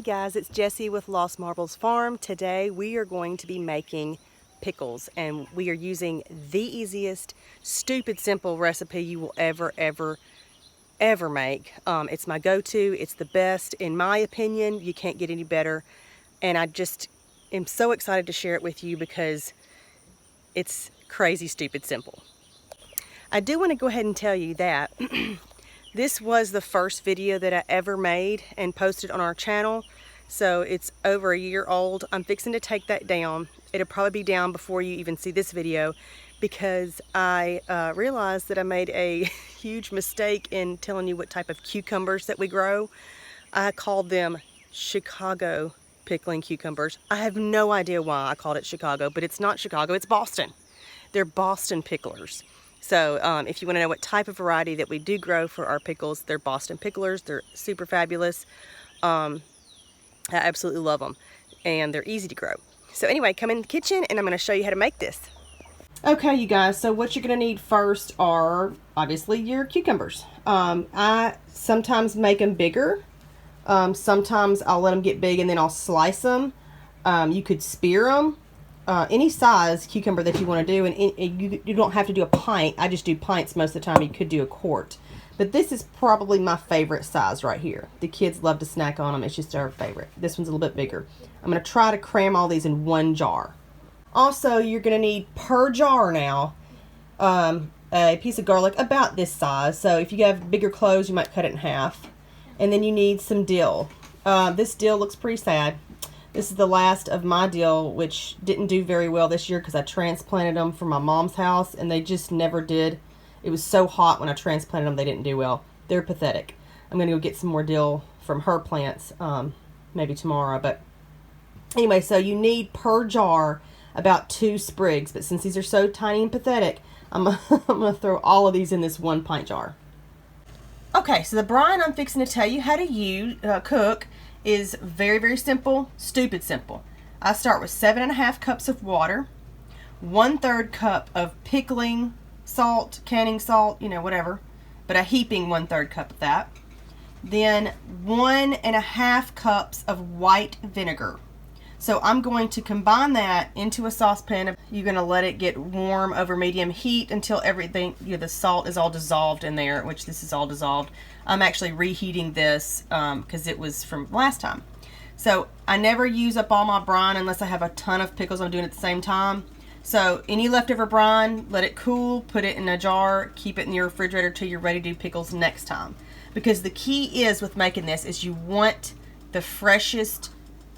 Hey guys, it's Jessie with Lost Marbles Farm. Today we are going to be making pickles, and we are using the easiest, stupid simple recipe you will ever make. It's my go-to. It's the best in my opinion. You can't get any better, and I just am so excited to share it with you because it's crazy, stupid, simple. I do want to go ahead and tell you that this was the first video that I ever made and posted on our channel, so it's over a year old. I'm fixing to take that down. It'll probably be down before you even see this video because I realized that I made a huge mistake in telling you what type of cucumbers that we grow. I called them Chicago pickling cucumbers. I have no idea why I called it Chicago, but it's not Chicago, it's Boston. They're Boston picklers. So if you want to know what type of variety that we do grow for our pickles, they're Boston picklers. They're super fabulous. I absolutely love them, and they're easy to grow. So anyway, come in the kitchen and I'm going to show you how to make this. Okay, you guys, so what you're going to need first are obviously your cucumbers. I sometimes make them bigger. Sometimes I'll let them get big and then I'll slice them. You could spear them. Any size cucumber that you want to do, and you don't have to do a pint. I just do pints most of the time. You could do a quart, but this is probably my favorite size right here. The kids love to snack on them. It's just our favorite. This one's a little bit bigger. I'm going to try to cram all these in one jar. Also, you're going to need per jar now a piece of garlic about this size. So if you have bigger cloves, you might cut it in half. And then you need some dill. This dill looks pretty sad. This is the last of my dill, which didn't do very well this year because I transplanted them from my mom's house and they just never did. It was so hot when I transplanted them, they didn't do well. They're pathetic. I'm going to go get some more dill from her plants maybe tomorrow. But anyway, so you need per jar about 2 sprigs. But since these are so tiny and pathetic, I'm going to throw all of these in this 1 pint jar. Okay, so the brine I'm fixing to tell you how to cook is very simple, stupid simple. I start with 7.5 cups of water, 1/3 cup of pickling salt, canning salt, you know, whatever, but a heaping 1/3 cup of that. Then 1.5 cups of white vinegar. So I'm going to combine that into a saucepan. You're going to let it get warm over medium heat until everything, you know, the salt is all dissolved in there, which this is all dissolved. I'm actually reheating this because it was from last time. So I never use up all my brine unless I have a ton of pickles I'm doing at the same time. So any leftover brine, let it cool, put it in a jar, keep it in your refrigerator till you're ready to do pickles next time. Because the key is with making this is you want the freshest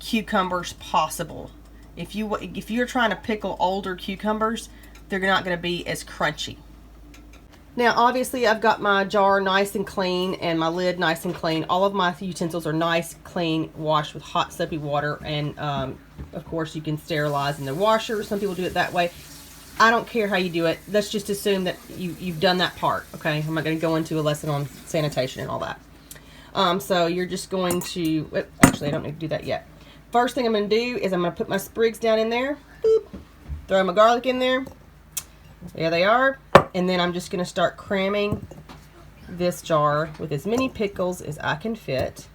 cucumbers possible. If you're trying to pickle older cucumbers, they're not going to be as crunchy. Now obviously I've got my jar nice and clean and my lid nice and clean. All of my utensils are nice, clean, washed with hot soapy water, and of course you can sterilize in the washer. Some people do it that way. I don't care how you do it. Let's just assume that you've done that part. Okay, I'm not going to go into a lesson on sanitation and all that. So you're just going to, actually I don't need to do that yet. First thing I'm going to do is I'm going to put my sprigs down in there. Boop. Throw my garlic in there. There they are. And then I'm just going to start cramming this jar with as many pickles as I can fit.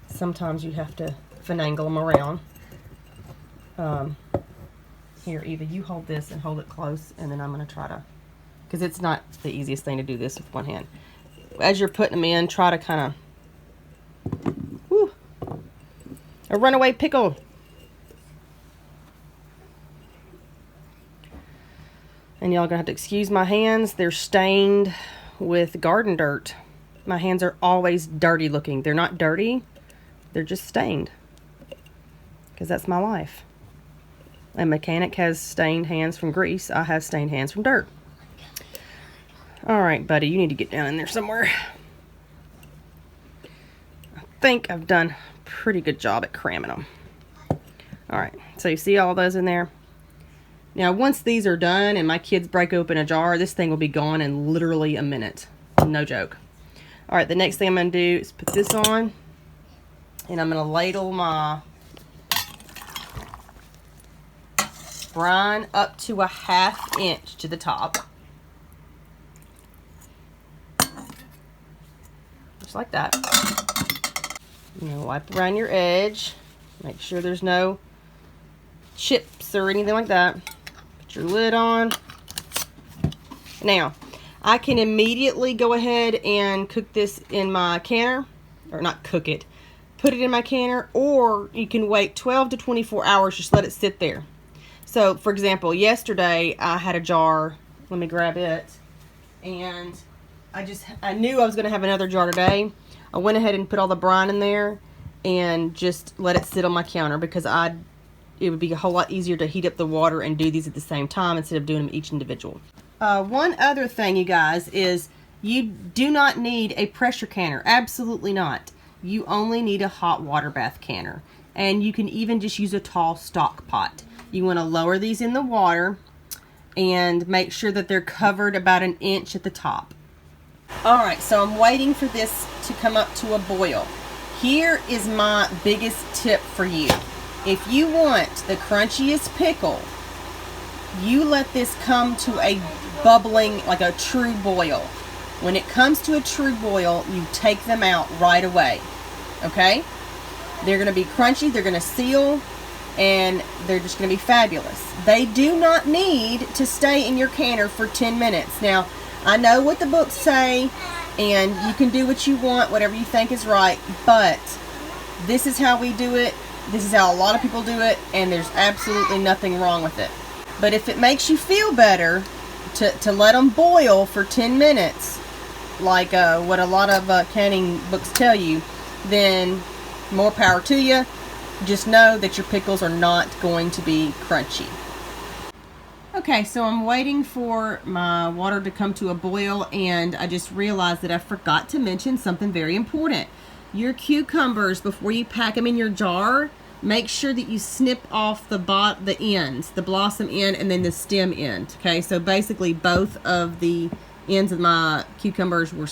Sometimes you have to finagle them around. Here, Eva, you hold this and hold it close, and then I'm going to try to, because it's not the easiest thing to do this with one hand. As you're putting them in, try to kind of, a runaway pickle. And y'all gonna have to excuse my hands. They're stained with garden dirt. My hands are always dirty looking. They're not dirty, they're just stained. Because that's my life. A mechanic has stained hands from grease. I have stained hands from dirt. Alright, buddy, you need to get down in there somewhere. I think I've done a pretty good job at cramming them. Alright, so you see all those in there? Now once these are done and my kids break open a jar, this thing will be gone in literally a minute. No joke. Alright, the next thing I'm going to do is put this on, and I'm going to ladle my brine up to a 1/2 inch to the top. just like that. You know, wipe around your edge. Make sure there's no chips or anything like that. Put your lid on. Now, I can immediately go ahead and cook this in my canner, or not cook it, put it in my canner, or you can wait 12 to 24 hours, just let it sit there. So, for example, yesterday I had a jar, let me grab it, and I knew I was going to have another jar today. I went ahead and put all the brine in there and just let it sit on my counter because it would be a whole lot easier to heat up the water and do these at the same time instead of doing them each individual. One other thing, you guys, is you do not need a pressure canner. Absolutely not. You only need a hot water bath canner. And you can even just use a tall stock pot. You want to lower these in the water and make sure that they're covered about 1 inch at the top. Alright, so I'm waiting for this to come up to a boil. Here is my biggest tip for you. If you want the crunchiest pickle, you let this come to a bubbling, like a true boil. When it comes to a true boil, you take them out right away. Okay? They're going to be crunchy, they're going to seal, and they're just going to be fabulous. They do not need to stay in your canner for 10 minutes. Now, I know what the books say, and you can do what you want, whatever you think is right, but this is how we do it. This is how a lot of people do it, and there's absolutely nothing wrong with it. But if it makes you feel better to let them boil for 10 minutes, like what a lot of canning books tell you, then more power to you. Just know that your pickles are not going to be crunchy. Okay, so I'm waiting for my water to come to a boil, and I just realized that I forgot to mention something very important. Your cucumbers, before you pack them in your jar, make sure that you snip off the ends, the blossom end and then the stem end. Okay, so basically both of the ends of my cucumbers were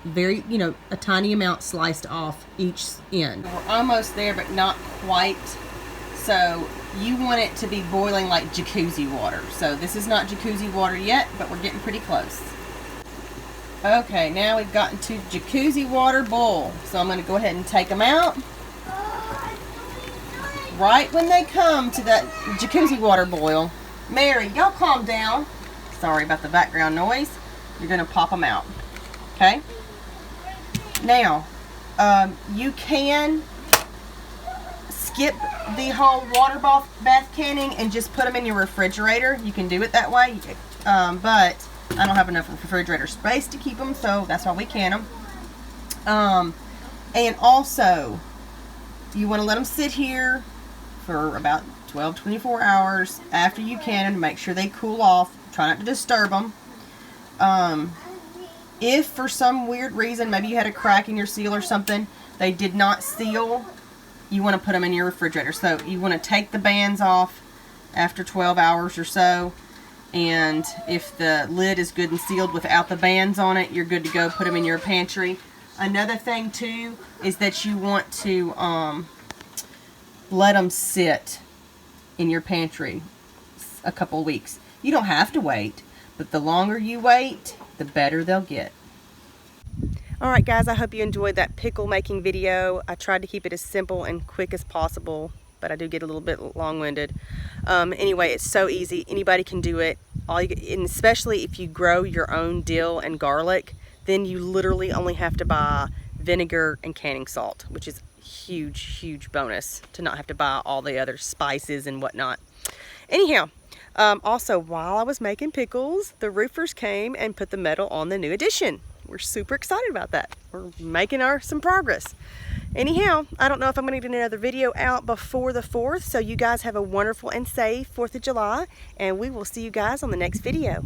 very, a tiny amount sliced off each end. We're almost there, but not quite. So you want it to be boiling like jacuzzi water. So this is not jacuzzi water yet, but we're getting pretty close. Okay, now we've gotten to jacuzzi water boil. So I'm going to go ahead and take them out. Right when they come to that jacuzzi water boil, Mary, y'all calm down. Sorry about the background noise. You're going to pop them out. Okay? Now, you can skip the whole water bath canning and just put them in your refrigerator. You can do it that way, but I don't have enough refrigerator space to keep them, so that's why we can them. And also, you want to let them sit here for about 12-24 hours after you can them to make sure they cool off. Try not to disturb them. If for some weird reason, maybe you had a crack in your seal or something, they did not seal, you want to put them in your refrigerator. So you want to take the bands off after 12 hours or so, and if the lid is good and sealed without the bands on it, you're good to go. Put them in your pantry. Another thing too is that you want to let them sit in your pantry a couple of weeks. You don't have to wait, but the longer you wait, the better they'll get. Alright guys, I hope you enjoyed that pickle making video. I tried to keep it as simple and quick as possible, but I do get a little bit long-winded. Anyway, it's so easy. Anybody can do it. And especially if you grow your own dill and garlic, then you literally only have to buy vinegar and canning salt, which is huge bonus to not have to buy all the other spices and whatnot. Anyhow, also while I was making pickles, the roofers came and put the metal on the new addition. We're super excited about that. We're making some progress. Anyhow, I don't know if I'm going to get another video out before the 4th, so you guys have a wonderful and safe 4th of July, and we will see you guys on the next video.